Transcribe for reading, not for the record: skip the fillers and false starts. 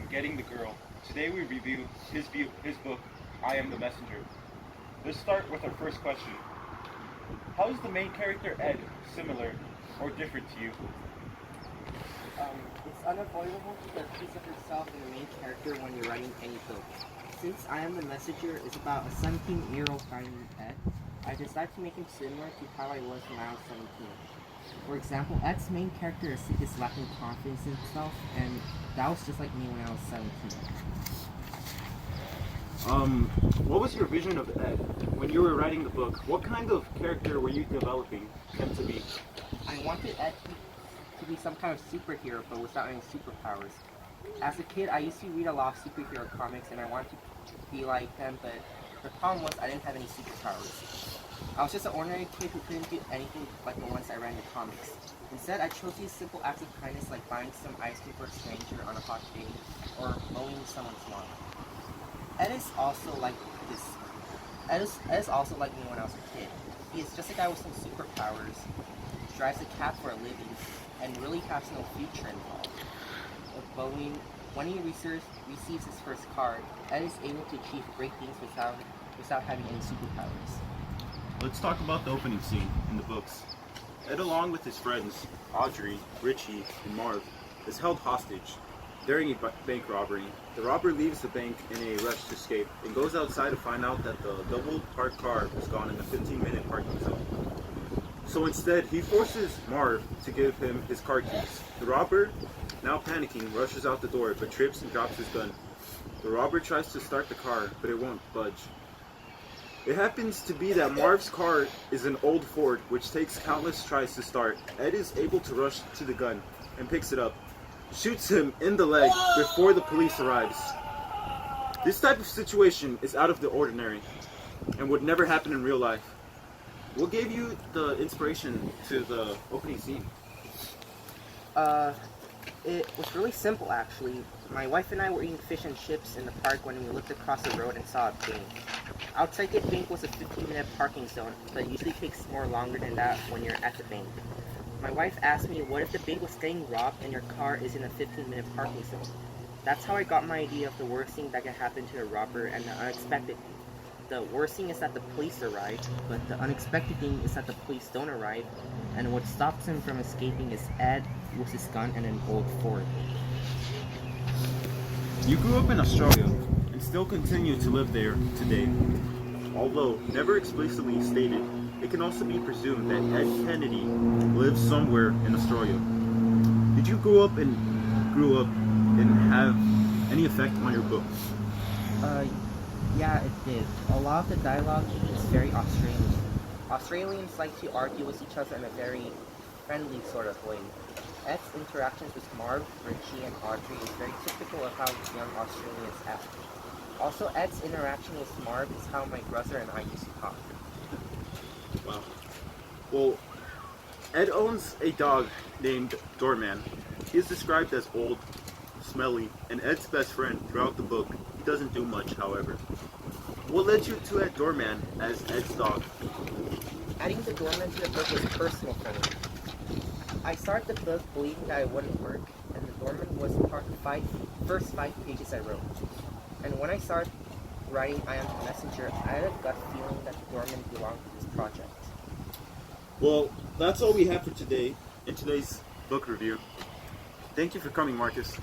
Getting the Girl. Today we review his book, I Am the Messenger. Let's start with our first question. How is the main character Ed similar or different to you? It's unavoidable to get a piece of yourself in the main character when you're writing any book. Since I Am the Messenger is about a 17-year-old guy named Ed, I decided to make him similar to how I was when I was 17. For example, Ed's main character is lacking confidence in himself, and that was just like me when I was 17. What was your vision of Ed when you were writing the book? What kind of character were you developing him to be? I wanted Ed to be some kind of superhero, but without any superpowers. As a kid, I used to read a lot of superhero comics, and I wanted to be like them, but the problem was I didn't have any superpowers. I was just an ordinary kid who couldn't do anything like the ones I read in the comics. Instead, I chose to use simple acts of kindness like buying some ice cream for a stranger on a hot day, or mowing someone's lawn. Ed is also like this. Ed is also like me when I was a kid. He is just a guy with some superpowers, drives a cab for a living, and really has no future involved. But when he receives his first car, Ed is able to achieve great things without having any superpowers. Let's talk about the opening scene in the books. Ed, along with his friends, Audrey, Richie, and Marv, is held hostage during a bank robbery. The robber leaves the bank in a rush to escape and goes outside to find out that the double parked car was gone in the 15-minute parking zone. So instead, he forces Marv to give him his car keys. The robber, now panicking, rushes out the door but trips and drops his gun. The robber tries to start the car, but it won't budge. It happens to be that Marv's car is an old Ford, which takes countless tries to start. Ed is able to rush to the gun and picks it up, shoots him in the leg before the police arrives. This type of situation is out of the ordinary and would never happen in real life. What gave you the inspiration to the opening scene? It was really simple actually. My wife and I were eating fish and chips in the park when we looked across the road and saw a bank. Outside the bank was a 15-minute parking zone, but it usually takes more longer than that when you're at the bank. My wife asked me, what if the bank was getting robbed and your car is in a 15-minute parking zone? That's how I got my idea of the worst thing that can happen to a robber and the unexpected thing. The worst thing is that the police arrive, but the unexpected thing is that the police don't arrive, and what stops him from escaping is Ed with his gun and an old Ford. You grew up in Australia and still continue to live there today. Although never explicitly stated, it can also be presumed that Ed Kennedy lives somewhere in Australia. Did you grow up and have any effect on your book? Yeah, it did. A lot of the dialogue is very Australian. Australians like to argue with each other in a very friendly sort of way. Ed's interactions with Marv, Richie, and Audrey is very typical of how young Australians act. Also, Ed's interaction with Marv is how my brother and I used to talk. Wow. Well, Ed owns a dog named Doorman. He is described as old, smelly, and Ed's best friend throughout the book. He doesn't do much, however. What led you to Ed Doorman as Ed's dog? Adding the doorman to the book was personal for me. I started the book believing that it wouldn't work, and the doorman was part of the first 5 pages I wrote. And when I started writing I Am the Messenger, I had a gut feeling that the doorman belonged to this project. Well, that's all we have for today in today's book review. Thank you for coming, Marcus.